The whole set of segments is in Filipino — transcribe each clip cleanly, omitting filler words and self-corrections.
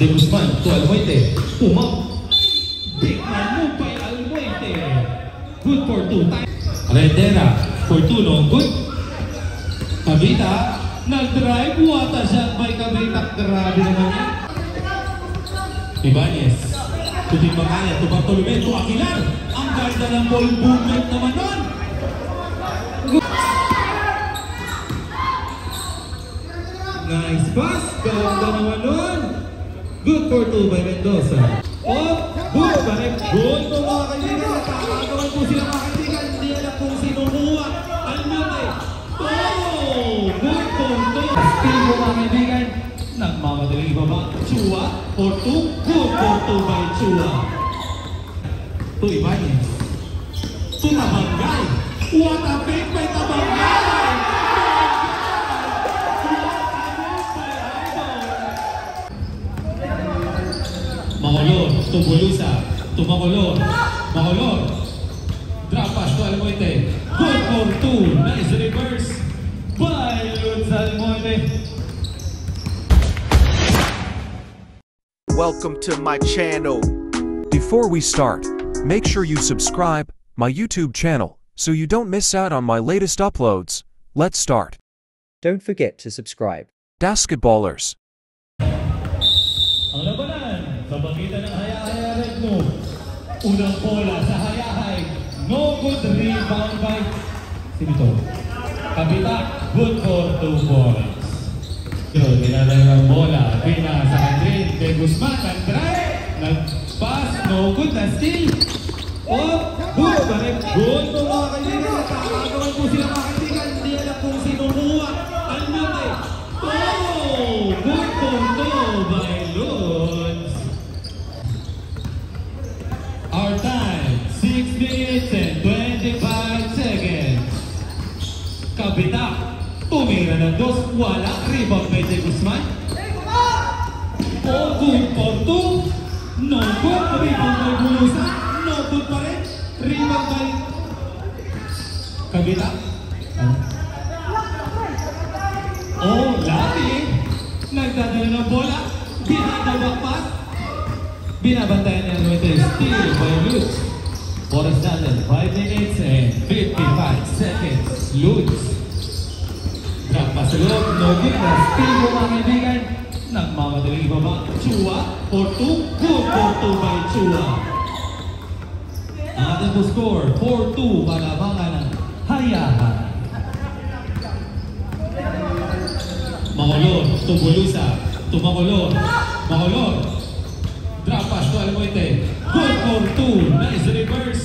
De Guzman to Almoite. Big man move by Almoite. Good for 2 times. Rendera for 2, no good. Kabita, nag-drive. Wata siya by Kabita. Grabe naman yan. Ibanez. Tuting Makaya, to Bartolome, to Aguilar. Ang ganda ng ball movement naman nun. Nice pass. Ganda naman nun. Good for 2 by Mendoza. Oh, good. Good po mga kaibigan. Nakakagawan po sila mga kaibigan. Hindi alam kung sino muha. Almoite. Oh, good for 2. Still po mga kaibigan. Nagmamadaling ibaba. Chua for 2. Good for 2 by Chua. To Ibanez. To Tabangay. What a pick by Tabangay. Macolor, to Bulusa, to Macolor, Macolor, drop pass to Almoite, good for 2, nice reverse by Lutz Almoite. Welcome to my channel. Before we start, make sure you subscribe my YouTube channel so you don't miss out on my latest uploads. Let's start. Don't forget to subscribe. Basketballers. Ang labanan sa pagitan ng Hayahaya Red Move. Unang bola sa Hayahay. No good rebound by Simito. Kabita, good for 2 points. Yun, dinalay ng bola. Pina sa Andrin. De Guzman, nag-drive. Nag-pass. No good na steal. Oh, good. Good po mga kaibigan. Nakakagawan po sila mga kaibigan. Hindi alam kung sino muha. Almoite. Oh, good for 2 by Lutz. Our time, 6 minutes and 25 seconds. Kabita, tumira ng 2, wala. Rebound by De Guzman. Oh, good for 2. No good. Rebound by Bulusa. No good pa rin. Rebound by Kabita. Oh, labi. Nagdadala ng bola. Binabawak pass. Binabantayan niya Almoite. Steal by Lutz. Oras natin, 5 minutes and 55 seconds. Lutz. Drop pass sa loob. No good na. Steal mo mga kaibigan. Nagmamadaling ibaba. Chua for 2. Good for 2 by Chua. Ang ating po score, 4-2 para mga ng Hayahay. Macolor, to Bulusa, to Macolor, Macolor, drop pass to Almoite, good for 2, nice reverse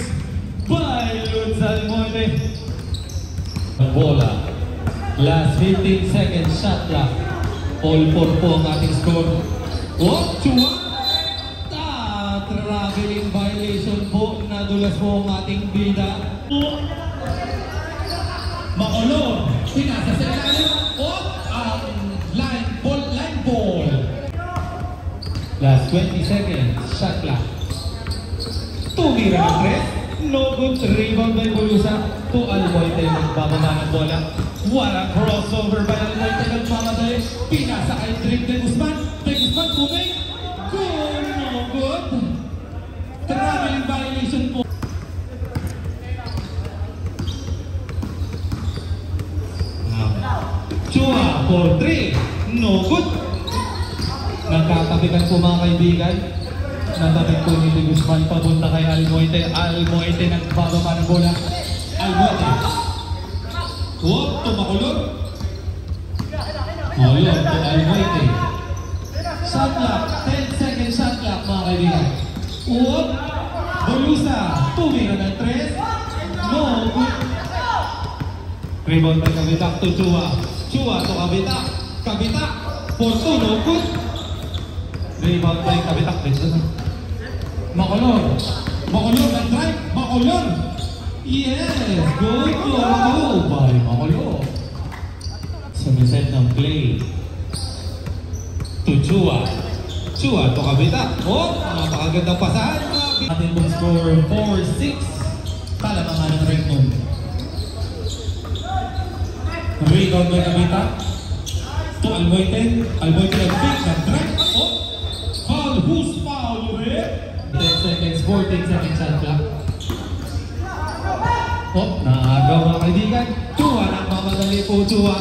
by Lutz Almoite. Ang bola, last 15 seconds, shot clock, all 4 po ang ating score. Oh, Chua, traveling violation po, nadulas po ang ating bida. Macolor, pinasa sa ilalim, line ball. Last 20 seconds, shot clock. Tumira ng 3. No good. Rebound by Bulusa to Almoite. Nagbababa ng bola. Walang crossover by Almoite. Nagmamadali. Pinasa kay De Guzman. De Guzman tumay. Good. No good. Traveling violation po. Chua for 3. No good. Nagkatapikan po mga kaibigan. Natapik po ni De Guzman papunta kay Almoite. Almoite nagbababa ng bola. Almoite. Whoop, to Macolor. Macolor to Almoite. Shot clock. 10 seconds shot clock mga kaibigan. Whoop. Bulusa. Tumira ng 3. No good. Rebound by Kabita to Chua. Chua to Kabita. Kabita. For 2, no good. Rebound by Kabita. Macolor. Macolor nag-drive. Macolor. Yes. Good for 2 by Macolor. Sumiset ng play. To Chua. Chua to Kabita. Oh, napakagandang pasahan. Atin mong score 4-6. Talamangan ng Red Moon. Rebound by Kabita to Almoite. Almoite nag-pick, nag-drive. Oh! 14-second shot clock. Naagaw mga kaibigan. Chua, nagmamadali po Chua.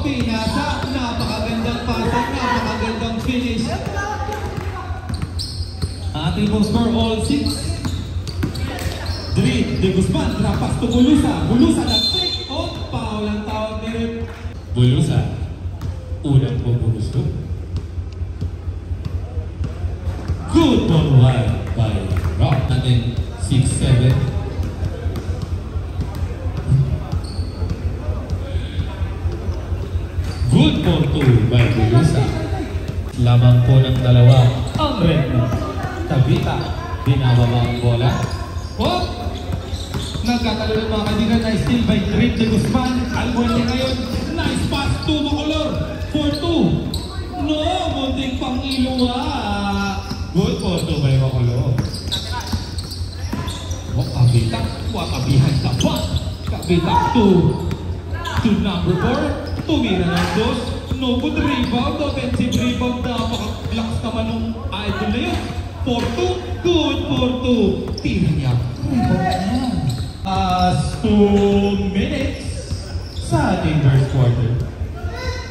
Pinasa. Napakagandang pasok, napakagandang finish. Ating pong score all 6. Dream de Guzman, trapas to Bulusa. Bulusa nag-take. Foul ang tawag ni Rip. Bulusa. Unang bumulusok. Good ball one by Rock. Natin 6-7. Good ball 2 by Bulusa. Lamang po ng dalawa ang red mo. Tabita. Binababa ang bola. Nagkatalo ng mga kaibigan na steal by Dream de Guzman. Albuente ngayon. Nice pass to Bacolor. 4-2. No, munting pang iluwa. Good for 2 by Bacolor. Kabita. Wakabihan sa bat. Kabita to number 4. Tumira ng dos. No good rebound. Offensive rebound. Napaka-blocks naman ng idol na yun. 4-2. Good for 2. Tira niya. Rebound na. 2 minutes sa ating first quarter.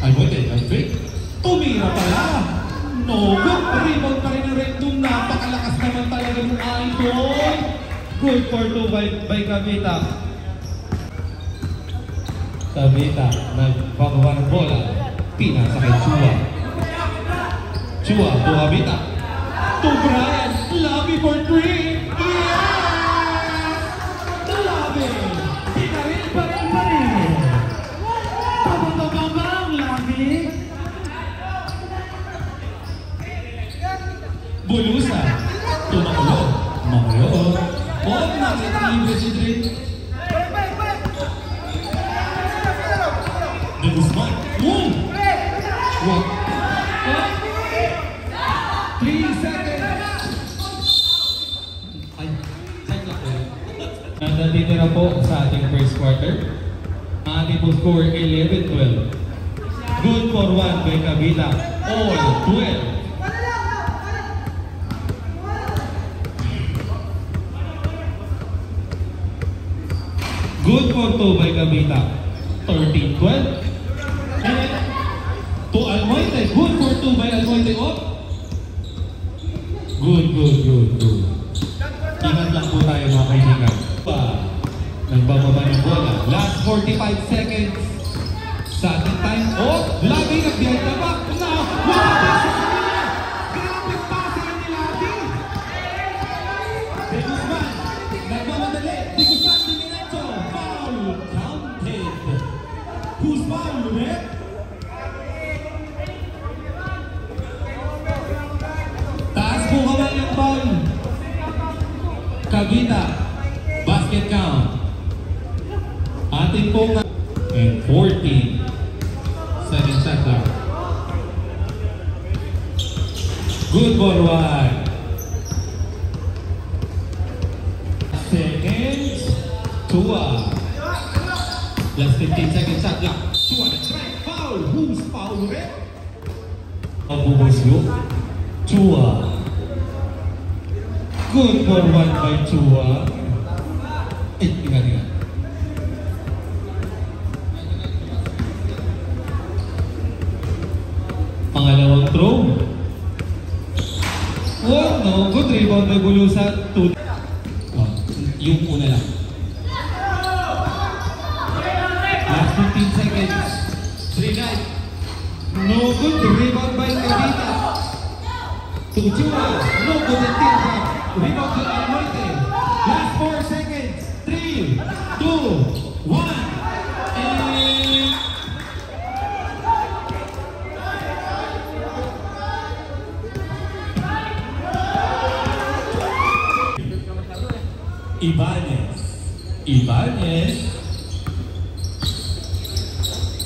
Albuente, nag-fake. Tumira pala. No good. Rebound pa rin ang red room. Napakalakas naman talaga ng idol. Good for 2 by Kabita. Kabita, nagpapaba ng bola. Pinasa kay Chua. Chua, to Kabita. To Brian. Labi for 3. Yes! Labi! Pinarin pa rin. Tabang-tabang ang Labi. Bulusa. To Makulo. Nakita libre si Dream. De Guzman. What? 3 seconds. Ay, nandito na po sa ating first quarter. Ating po score 11-12. Good for 1 by Kabita. All 12. Good for 2 by Kabita. 13-12. To Almoite. Good for 2 by Almoite. Good. Ingat lang po tayo mga kaibigan. Nagbababa ng bola. Last 45 seconds. Sa ating time. Labi nag-behind the back. Grabe pasa ni Labi. De Guzman. Nagmamadali. De Guzman. Foul counted. Who's foul, Rep? Taas po kamay ng ball. Kabita. Basket count. Ating pong and 14. Second shot clock. Good ball one. Seconds. Chua. Last 15 seconds shot clock. Chua nag-try. Foul. Who's foul, Rep? Abubusyo. Chua. Good for 1 by Chua. Ingat. Pangalawang throw. No. Good rebound by Bulusa. Yung una lang. Last 15 seconds. 3-9. No good rebound by Kabita. To Chua. No good and team back. Rebound to Almoite. Last 4 seconds. 3, 2, 1. And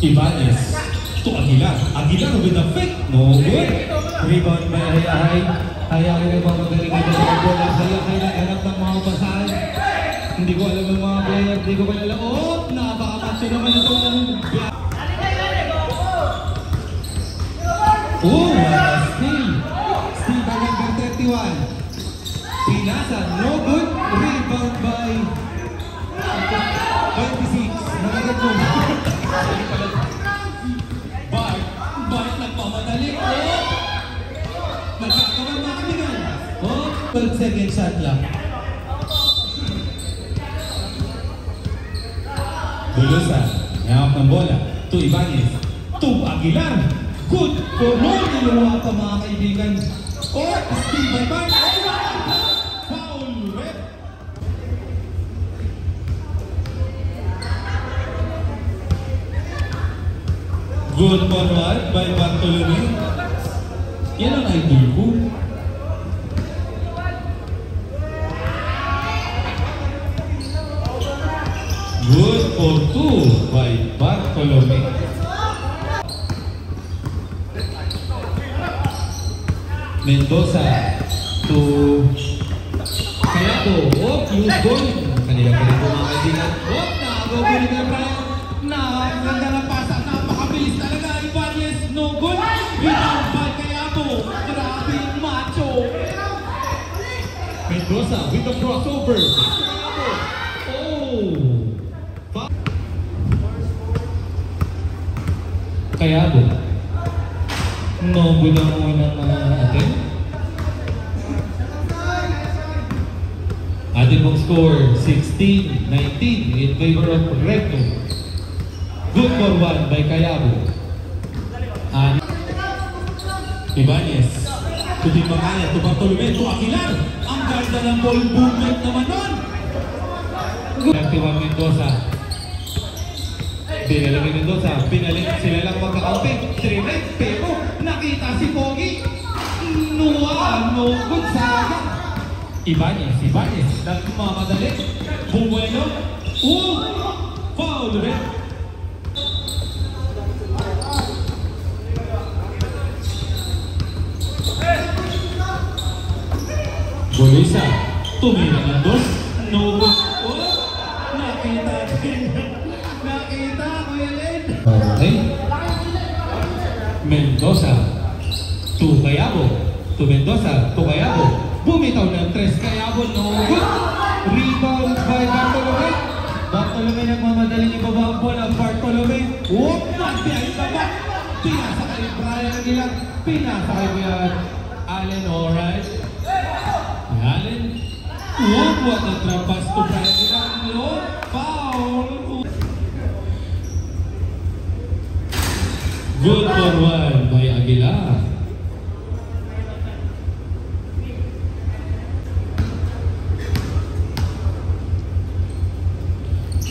Ibanez to Aguilar. Aguilar with the fake. No good. Rebound by Hayahay. Hayahay na mga magaling ito sa bola. Hayahay na hanap ng mga basahan. Hindi ko alam ng mga player. Hindi ko pala alam. Napakamatso naman ito. Steal by number 31. shot lang. Bulosa, hawak ng bola. To Ibanez. To Aguilar. Good for no. Niluwa pa mga kaibigan. Oh, steal by Barnes. Foul red. Good forward by Bartolome. Yan ang idol ko. Good for two by Bartolome. Mendoza to Cayato. Oh, close goal. Kanila pa rin po mga kaibigan. Oh, nakagawin na Brian. Nakaganda na pasa. Napakabilis talaga. Ibanez, no goal. Rebound by Cayato. Grabe yung macho. Mendoza with the crossover. Oh. Cayato. No good ang unang atin. Atin mong score 16-19 in favor of Recto. Good for one by Cayabo. Ibanez. Tutin Makaya to Bartolome to Aguilar. Ang ganda ng ball movement naman nun. 31 Mendoza. Pinalagay Mendoza. Pinalik sila lang magkakamping. 3-9 pero nakita si Pogi. No good saga. Ibanez. Nagmamadali. Bumuelo. Foul red. Bolisa. Tumira ng dos. No good. Nakita ko yan. Okay. Mendoza. To Cayabo. Bumitaw ng 3 Cayabo, no good. Rebound by Bartolome. Bartolome nagmamadaling ibaba ang bola. Bartolome. Nagbiyahin ka ba? Pinasa kay Brian Aguilar. Pinasa kay Allen, alright. Allen. What a trap pass to Brian Aguilar. Foul. Good for one by Aguilar.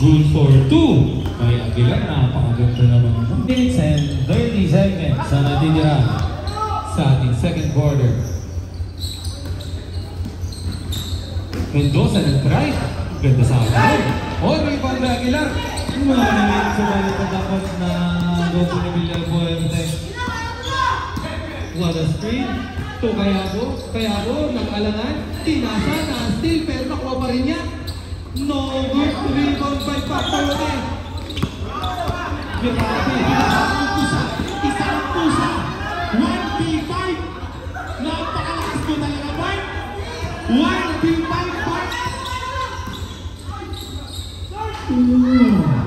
Good for two by Aguilar. Napakaganda naman. Minutes and 30 seconds sa natitira sa ating second quarter. Mendoza nag-try. Ganda sa akin. Rebound by Aguilar. Maraming sumalit na dapat na Goku ni Villafuerte. What a screen. To Cayabo, nag-alangan. Tinasa, na-steal, pero nakuha pa rin niya. No good. Rebound by Bartolome. Grabe. Isang pusa. 1v5. Napakalakas ko talaga, Mark. 1v5, Mark.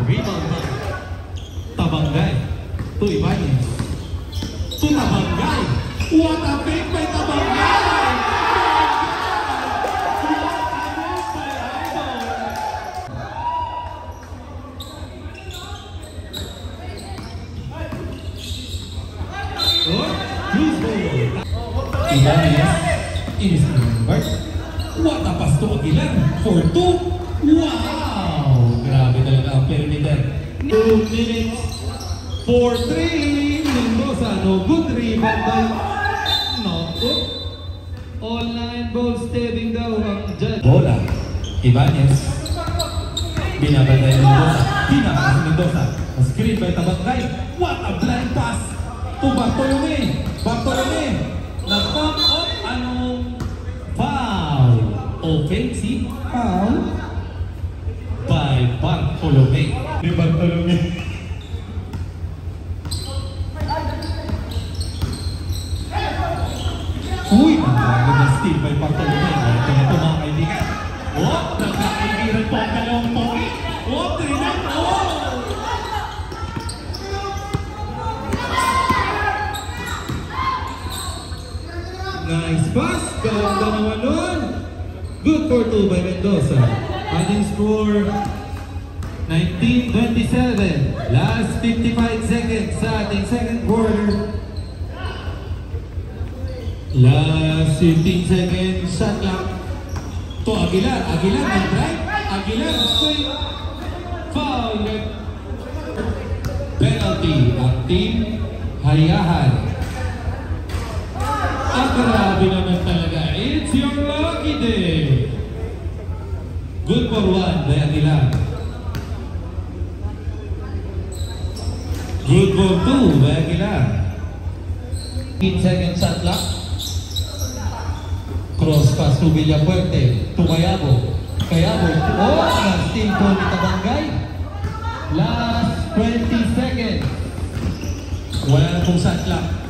Rebound by Tabangay. To Ibanez. To Tabangay. What a pick by Tabangay. Ibanez. Inis-Bart. What a pass to Aguilar. For two. Wow! Grabe talaga ang perimeter. 2 minutes. For 3. Mendoza. No good. Rebound by good. All 9 balls stepping down ang judge. Bola. Ibanez. Binabantay Mendoza. Pinaka si Mendoza. Screen by Tabangay. What a blind pass to Bartolome. Nag-pump up. Anong foul? Offensive foul by Bartolome. Nagagod na steal by Bartolome. Ito na ito mga kaibigan. Nagkakaibiran po ang dalawang Pogi. Trinam. Nice pass. Ganda naman nun. Good for 2 by Mendoza. Adding score 19-27. Last 55 seconds sa ating second quarter. Last 15 seconds. Shot clock. To Aguilar. Aguilar ang drive. Aguilar straight. Foul. Penalty ang team Hayahay. Grabe naman talaga. It's your lucky day. Good for 1 by Aguilar. Good for 2 by Aguilar. 15 seconds shot clock. Cross pass to Villapuerte. To Cayabo. Cayabo. Oh, last team po ni Tabangay. Last 20 seconds. Wala na pong shot clock.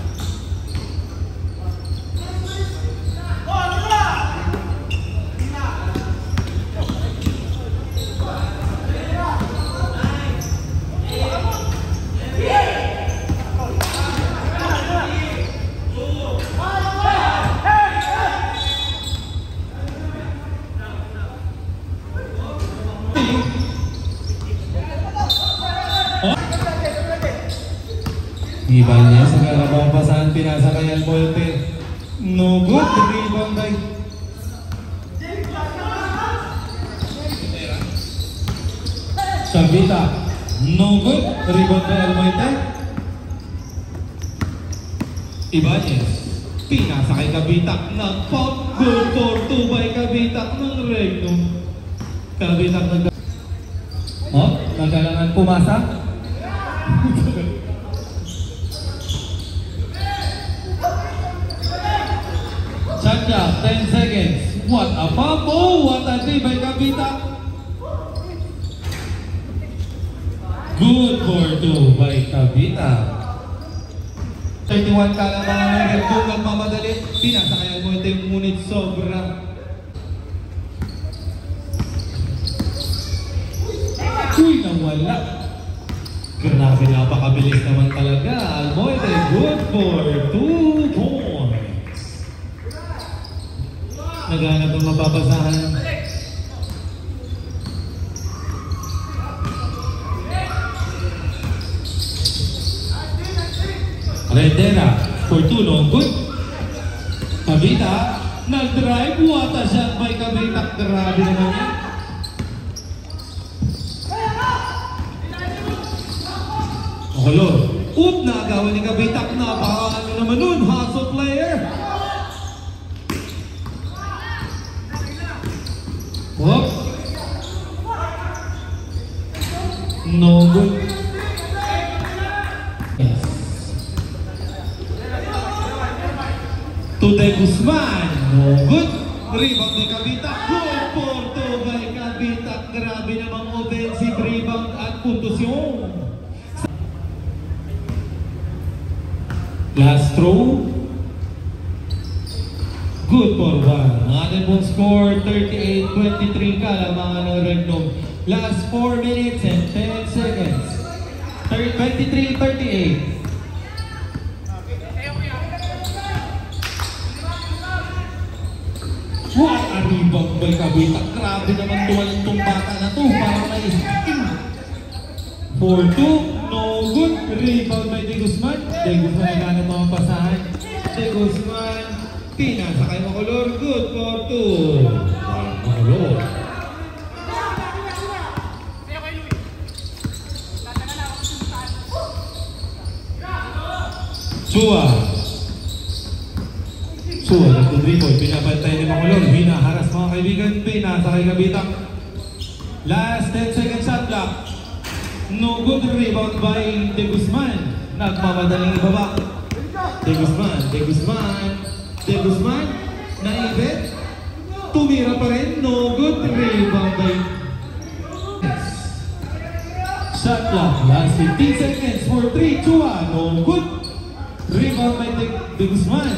Ibanez sa karabang pasahan, pinasa kay Almolte. No good, rebound by Sabita. No good, rebound by Almolte. Ibanez, pinasa kay Kabitak ng foul. Good for 2 by Kabitak ng Regno. Kabitak ng nagkalangan pumasa. Shot 10 seconds. What a pump! Oh, what a day by Kabitak. Good for 2 by Kabitak. 31 ka lang mga Miguel. Kung nagmamadali, pinasa kaya mo ito yung ngunit sobra. Uy, nawala. Grabe, napakabilis naman talaga. Almoite, good for 2 points. Naghanap ng mababasahan. Rendera for 2, no good. Kabita, nag-drive. What a shot by Kabita. Grabe naman yan. Makulor. Oop, nakagawa ni Kabita. Napaka-ano naman nun. Hustle player. Whoop. No good. Yes. To De Guzman. No good. Rebound ni Kabita. Good for 2 by Kabita. Grabe namang offensive rebound at puntusyon. Last throw. Good for 1. Ang ating pong score, 38-23 ka lamang ng Regnom. Last 4 minutes and 10 seconds. 23-38. What a rebound by Kabita. Grabe naman tuwalan itong bata na to. Parang may skin. 4-2. No good. Rebound by De Guzman. De Guzman ay ganap mga pasahan. De Guzman. Pinasa kay Makulor. Good for 2. Makulor. Chua. Chua, nagto-3 point. Pinapantay ni Makulor. Hinaharas mga kaibigan. Pinasa kay Kabitak. Last 10 seconds shot clock. No good. Rebound by De Guzman. Nagmamadaling ibaba. De Guzman. De Guzman. De Guzman. Naibet. Tumira pa rin. No good. Rebound by shot clock. Last 15 seconds for 3. Chua. No good. Rebound by De Guzman.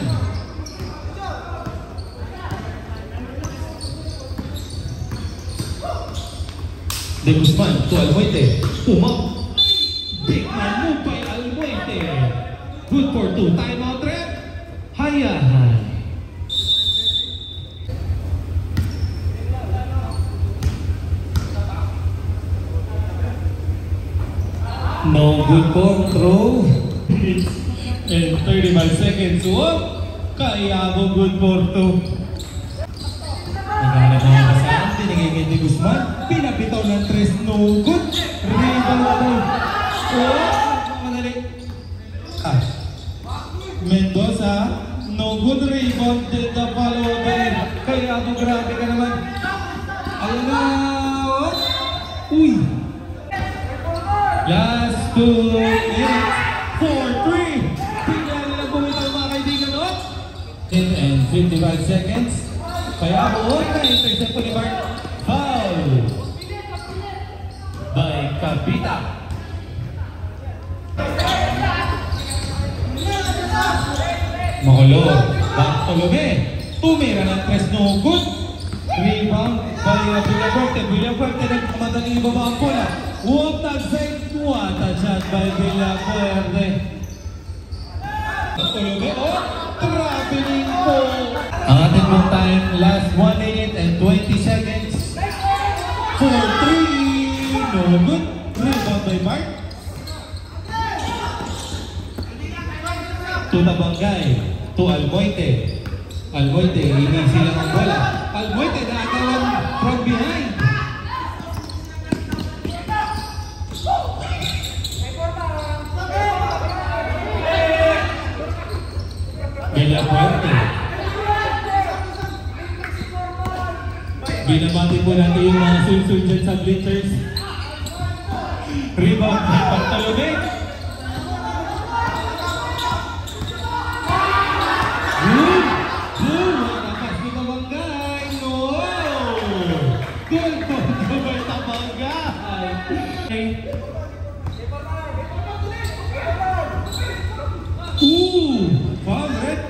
De Guzman to Almoite. Umap. Big man move by Almoite. Good for 2. Timeout rep. Hayahay. No good for throw. And 35 seconds. Whoop! Kaya mo good for 2. Naghanap ng mga kasaan. Tinigay kay Di Guzman. Pinapitaw ng 3. No good. Rebound ako. Madali. Mendoza. No good rebound. Did the follow up. Kaya mo grabe ka naman. Ayun na. Uy! Last 2 minutes. 4-3. Tingnan nila bumitaw mga kaibigan, no? 10 and 55 seconds. Kaya ako, na-intercept po ni Bart. Foul! By Kabita. Makulog. Bartolome. Tumira ng 3. No good. Rebound by Villafuerte. Villafuerte nagmadaling ibaba ang bola. Huwag nag-save. What a shot by Villafuerte. Bartolome. Oh! Traveling po. Ang ating pong time, last 1 minute and 20 seconds. 4-3. No good. Rebound by Bart. To Tabangay. To Almoite. Almoite, inisi lang ang bola. Almoite, nakagawan from behind. Villafuerte. Binabati po natin yung mga sul-sul dyan sa bleachers. Rebound by Bartolome. Foul red.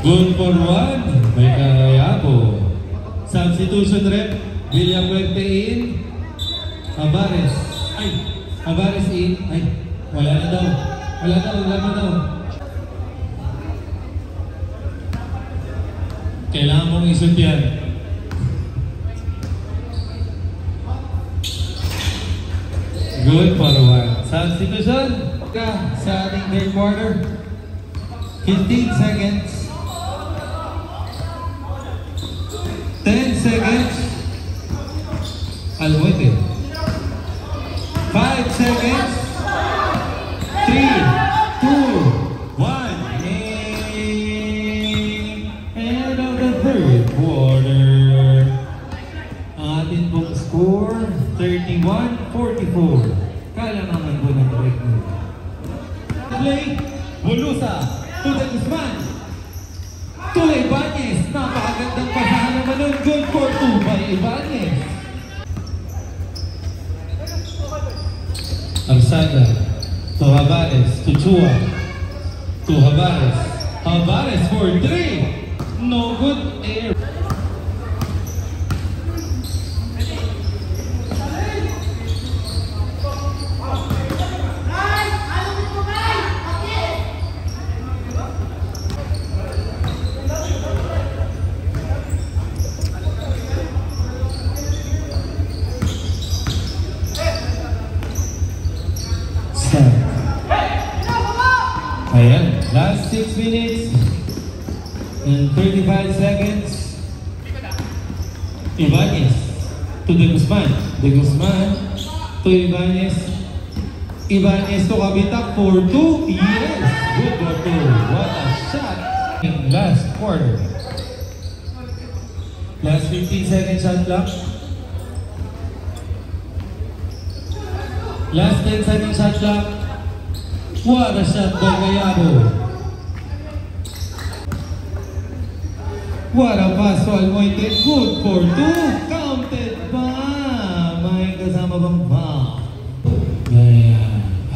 Good for 1 by Kayabo. Substitution rep. Villafuerte in. Avares. Ay, Avares in. Ay, wala na daw. Wala daw. Kailangan mong isut yan. Good for 1. Substitution ka sa ating third quarter. 15 seconds. 10 seconds. Almoite. 5 seconds. 3, 2, 1. End of the third quarter. Ang ating book score, 31-44. Kailangan po ng break mo. Play, Bulusa, to the Guzman. To Ibanez. Napakagandang pasahan naman nun. Good for 2 by Ibanez. Arsada. To Havares. To Chua. To Havares. Havares for 3. No good air. Ayan, last 6 minutes and 35 seconds. Ibanez to De Guzman. De Guzman to Ibanez. Ibanez to Kabita for 2. Yes, good for 2. What a shot in last quarter. Last 15 seconds shot clock. Last 10 seconds shot clock. What a shot by Kayabo. What a pass to Almoite. Good for 2. Counted pa. May kasama bang pa?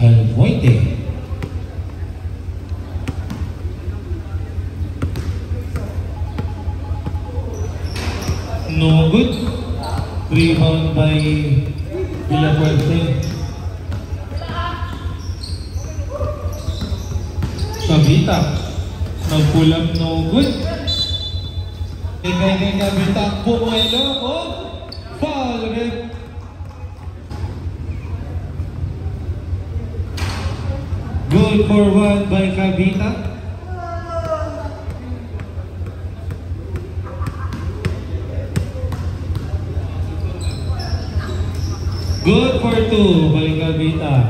Almoite. No good. Rebound by Villafuerte. Kabita. Nag-pull up, no good. Kay Kabitak Pumuelo. Oh! Foul rin. Goal for one by Kabitak. Good for two by Kabitak.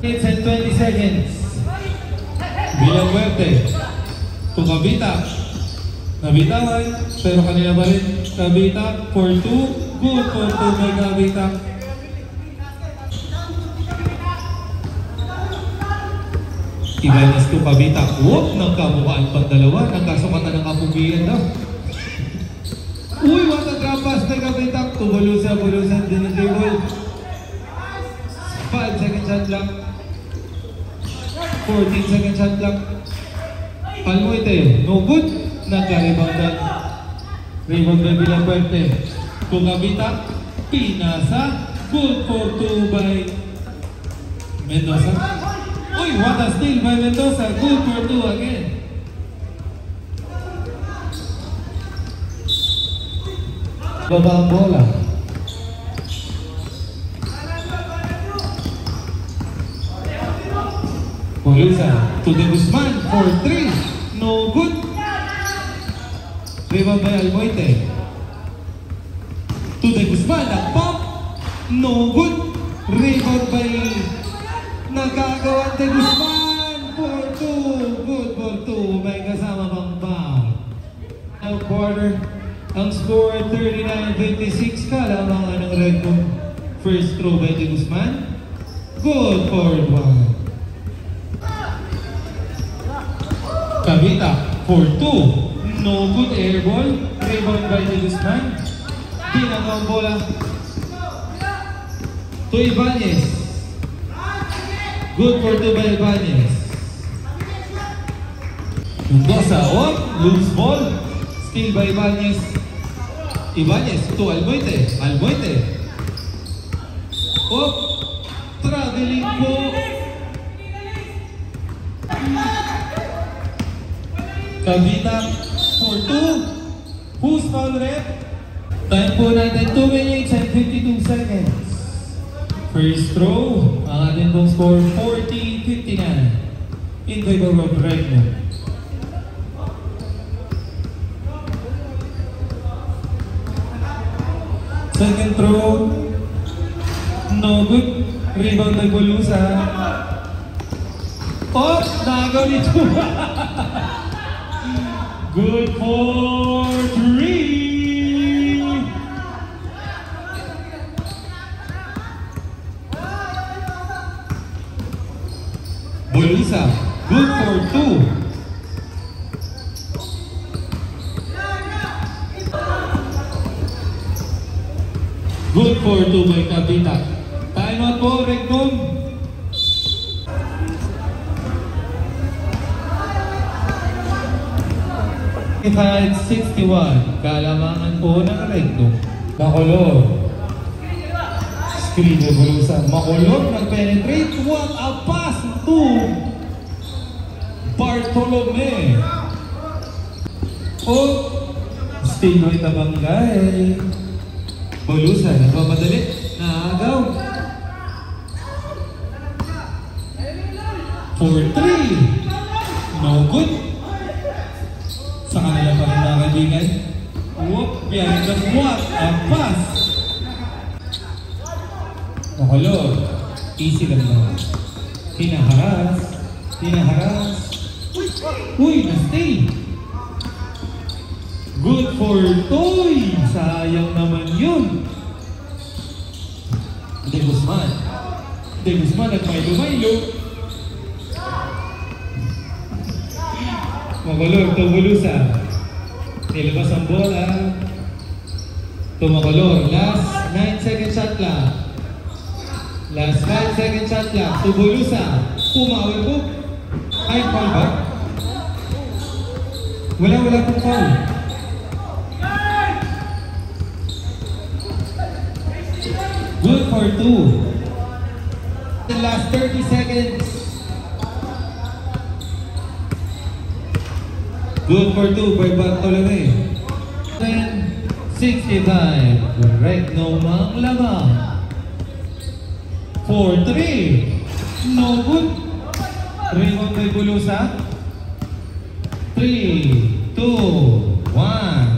It's in 20 seconds. Villafuerte to Kabitak. Kabitawan, pero kanina ba rin Kabitak for two. Good for two by Kabitak. Ibanez to Kabitak. Whoop! Nagkabukaan pang dalawa. Nagkasukatan ng kapugian daw. Uy! What a drop pass by Kabitak to Bulusan din ang dribble. 5 second shot lang. 14 second shot lang. Palmoite, no good. Nagka-reboundan. Rebound by Villafuerte. To Kabitak. Pinasa. Good for two by Mendoza. Uy, what a steal by Mendoza. Good for two again. Baba ang bola. Bulusan to De Guzman for three. No good. Rebound by Almoite. To De Guzman. Ang pump. No good. Rebound by nagkagawa De Guzman for two. Good for two. May kasama pang foul. Now quarter. Ang score 39-26. Kalamangan ng Red Bull. First throw by De Guzman. Good for one. Kabitak for two. No good air ball. Rebound by De Guzman. Pinagawa ang bola. To Ibanez. Good for two by Ibanez. Mendoza on. Loose ball. Steal by Ibanez. Ibanez to Almoite. Almoite. Oh. Traveling po. Kabitak for two. Who's foul rep? Time po natin 2 minutes and 52 seconds. First throw. Ang ating pong score 40-59 in favor of Redmond. Second throw. No good. Rebound by Bulusan. Oh! Nagaw ni Chua. Good for three. Bulusan. Good for two. Good for two by Kabitak. Time out po, Rectum. At 61, kalamangan po ng Rectum. Makulor. Screen by Bulusan. Makulor, nag-penetrate. What a pass to Bartolome. Oh, steal by Tabangay. Bulusan, nagpapadali. Naagaw. For three. No good. Sa kanila pa rin mga kaibigan. Whoop, yan ang what a pass. Makulor. Easy lang naman. Tinaharas. Tinaharas. Uy, na-stay. Good for Toy. Sayang naman yun. De Guzman. De Guzman nagmaylo-maylo. Makulor to Bulusan. Nilabas ang bola. To Makulor. Last 9 second shot lang. Last 5 second shot lang. To Bulusan. Pumawal po. Ay, foul ba? Wala pong foul. Good for two. The last 30 seconds. Good for two by Bartolome. 65, Regno Mang lamang. 4-3, no good. Rebound kay Bulusa. 3, 2, 1.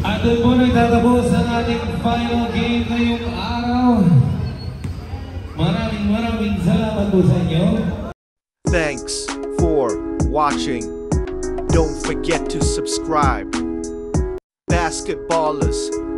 At doon po nagtatapos ang ating final game ngayong araw. Maraming salamat po sa inyo. Thanks for watching. Don't forget to subscribe. Basketballers.